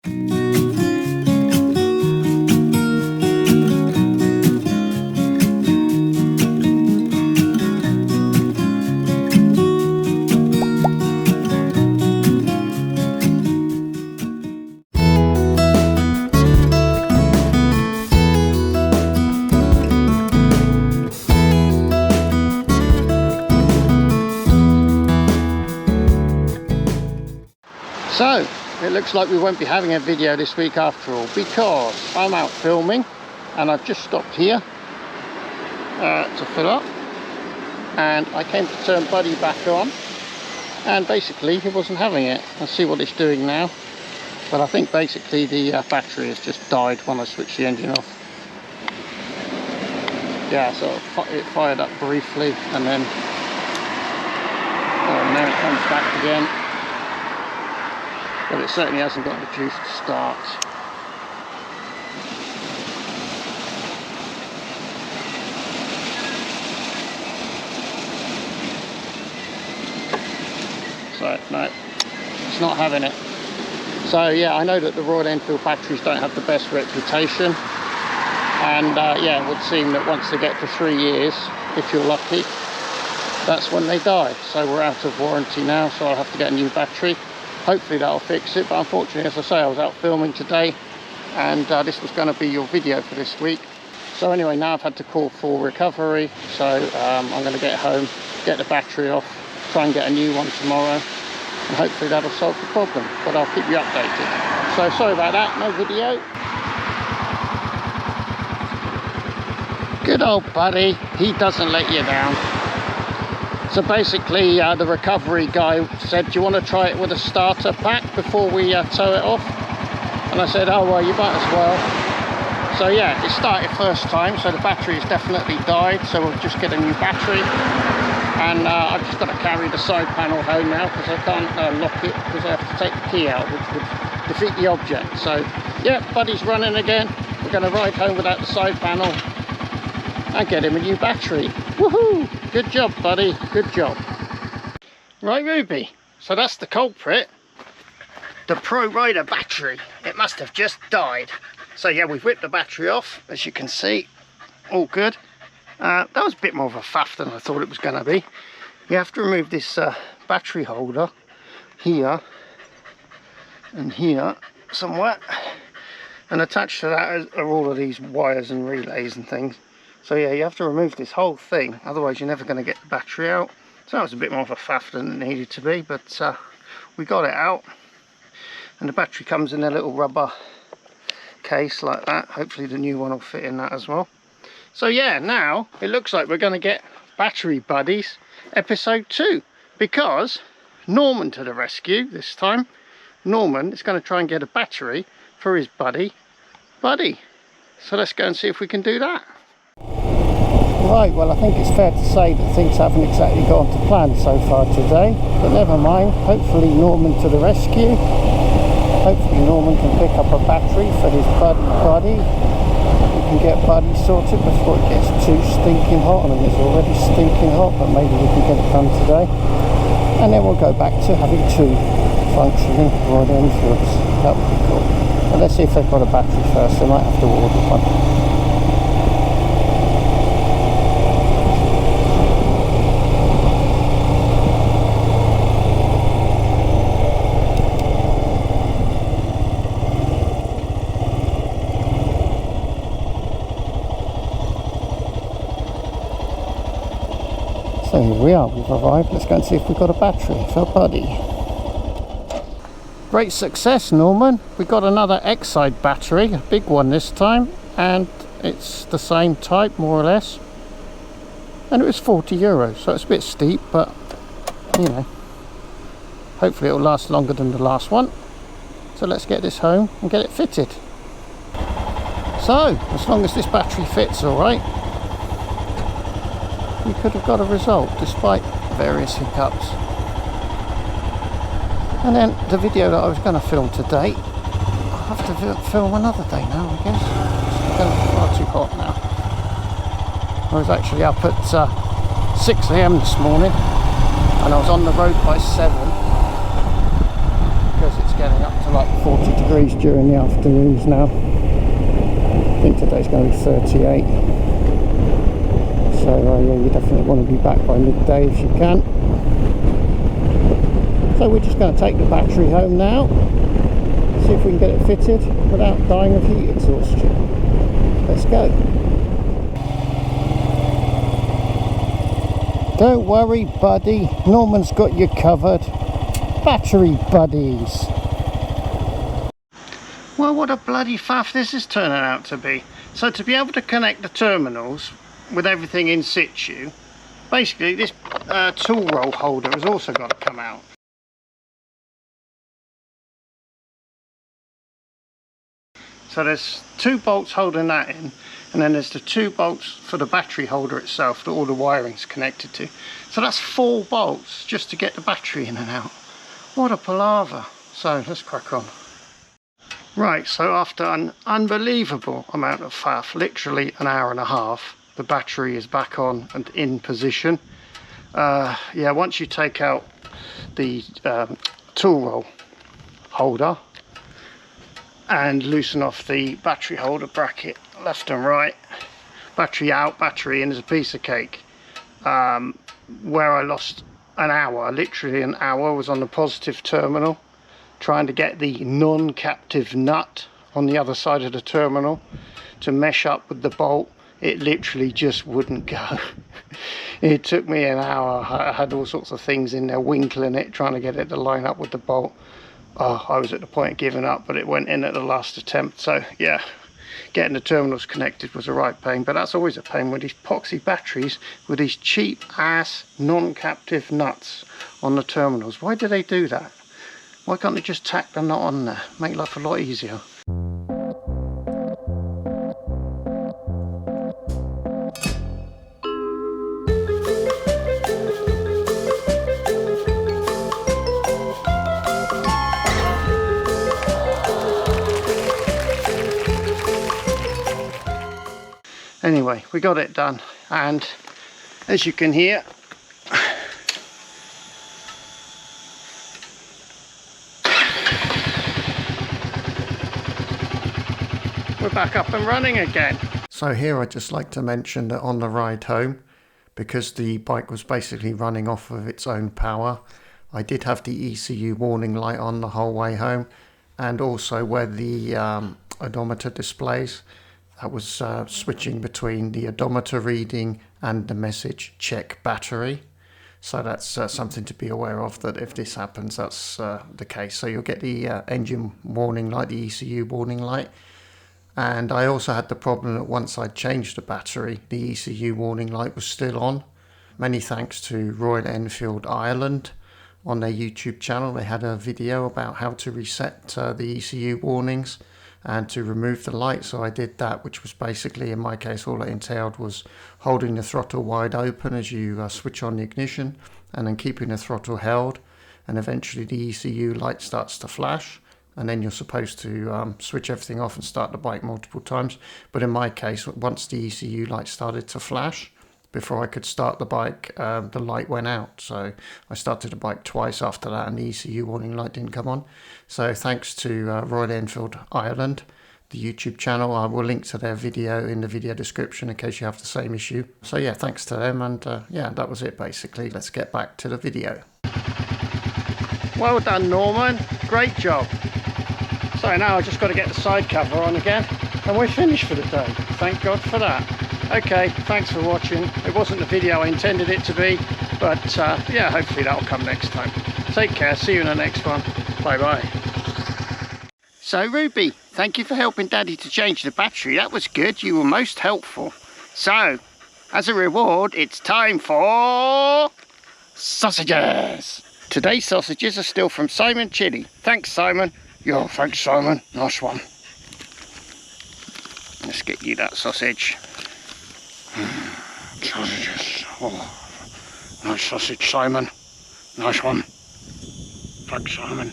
So, it looks like we won't be having a video this week after all, because I'm out filming and I've just stopped here to fill up, and I came to turn Buddy back on and basically he wasn't having it. I'll see what it's doing now, but I think basically the battery has just died when I switched the engine off. Yeah, so it fired up briefly and then now it comes back again. But it certainly hasn't got the juice to start. So, no, it's not having it. So yeah, I know that the Royal Enfield batteries don't have the best reputation. And yeah, it would seem that once they get to 3 years, if you're lucky, that's when they die. So we're out of warranty now, so I'll have to get a new battery. Hopefully that'll fix it, but unfortunately, as I say, I was out filming today and this was going to be your video for this week. So anyway, now I've had to call for recovery, so I'm going to get home, get the battery off, try and get a new one tomorrow, and hopefully that'll solve the problem, but I'll keep you updated. So sorry about that, no video. Good old Buddy, he doesn't let you down. So basically the recovery guy said, do you want to try it with a starter pack before we tow it off? And I said, oh well, you might as well. So yeah, it started first time, so the battery has definitely died, so we'll just get a new battery. And I've just got to carry the side panel home now because I can't lock it, because I have to take the key out, which would defeat the object. So yeah, Buddy's running again. We're going to ride home without the side panel and get him a new battery. Woohoo! Good job, Buddy, good job. Right, Ruby, so that's the culprit. The Pro Rider battery. It must have just died. So yeah, we've whipped the battery off, as you can see. All good. That was a bit more of a faff than I thought it was going to be. You have to remove this battery holder here and here somewhere. And attached to that are all of these wires and relays and things. So yeah, you have to remove this whole thing, otherwise you're never going to get the battery out. So that was a bit more of a faff than it needed to be, but we got it out. And the battery comes in a little rubber case like that. Hopefully the new one will fit in that as well. So yeah, now it looks like we're going to get Battery Buddies episode 2, because Norman to the rescue this time. Norman is going to try and get a battery for his buddy, Buddy. So let's go and see if we can do that. Right, well I think it's fair to say that things haven't exactly gone to plan so far today, but never mind, hopefully Norman to the rescue. Hopefully Norman can pick up a battery for his buddy. We can get Buddy sorted before it gets too stinking hot. I mean, it's already stinking hot, but maybe we can get it done today. And then we'll go back to having 2 functioning Royal Enfields. That would be cool. But let's see if they've got a battery first. They might have to order one. So here we are, we've arrived. Let's go and see if we've got a battery for Buddy. Great success, Norman. We got another X-side battery, a big one this time, and it's the same type more or less. And it was €40, so it's a bit steep, but you know, hopefully it'll last longer than the last one. So let's get this home and get it fitted. So, as long as this battery fits all right, we could have got a result despite various hiccups. And then the video that I was going to film today, I'll have to film another day now, I guess. It's going to be far too hot now. I was actually up at 6 AM this morning, and I was on the road by 7 because it's getting up to like 40 degrees during the afternoons now. I think today's going to be 38. So yeah, you definitely want to be back by midday if you can. So we're just going to take the battery home now, see if we can get it fitted without dying of heat exhaustion. Let's go. Don't worry, buddy, Norman's got you covered. Battery buddies. Well, what a bloody faff this is turning out to be. So to be able to connect the terminals with everything in situ, basically this tool roll holder has also got to come out. So there's 2 bolts holding that in, and then there's the 2 bolts for the battery holder itself that all the wiring's connected to. So that's 4 bolts just to get the battery in and out. What a palaver. So let's crack on. Right, so after an unbelievable amount of faff, literally an hour and a half, the battery is back on and in position. Yeah, once you take out the tool roll holder and loosen off the battery holder bracket left and right, battery out, battery in, is a piece of cake. Where I lost an hour, literally an hour, was on the positive terminal trying to get the non-captive nut on the other side of the terminal to mesh up with the bolt. It literally just wouldn't go. It took me an hour. I had all sorts of things in there winkling it, trying to get it to line up with the bolt. Oh, I was at the point of giving up, but it went in at the last attempt. So yeah, getting the terminals connected was a right pain, but that's always a pain with these poxy batteries with these cheap ass non-captive nuts on the terminals. Why do they do that? Why can't they just tack the nut on there? Make life a lot easier. Anyway, we got it done, and as you can hear, we're back up and running again. So here I'd just like to mention that on the ride home, because the bike was basically running off of its own power, I did have the ECU warning light on the whole way home, and also where the odometer displays, that was switching between the odometer reading and the message check battery. So that's something to be aware of, that if this happens, that's the case. So you'll get the engine warning light, the ECU warning light. And I also had the problem that once I'd changed the battery, the ECU warning light was still on. Many thanks to Royal Enfield Ireland. On their YouTube channel, they had a video about how to reset the ECU warnings and to remove the light. So I did that, which was basically, in my case, all it entailed was holding the throttle wide open as you switch on the ignition, and then keeping the throttle held, and eventually the ECU light starts to flash, and then you're supposed to switch everything off and start the bike multiple times. But in my case, once the ECU light started to flash, before I could start the bike, the light went out. So I started the bike twice after that, and the ECU warning light didn't come on. So thanks to Royal Enfield Ireland, the YouTube channel. I will link to their video in the video description in case you have the same issue. So yeah, thanks to them, and yeah, that was it basically. Let's get back to the video. Well done, Norman. Great job. So now I've just got to get the side cover on again, and we're finished for the day. Thank God for that. Okay, thanks for watching. It wasn't the video I intended it to be, but yeah, hopefully that'll come next time. Take care, see you in the next one. Bye bye. So Ruby, thank you for helping Daddy to change the battery. That was good, you were most helpful. So, as a reward, it's time for sausages. Today's sausages are still from Simon Chili. Thanks, Simon. Yo, thanks, Simon. Nice one. Let's get you that sausage. Sausages. Oh, nice sausage, Simon. Nice one. Thanks, Simon.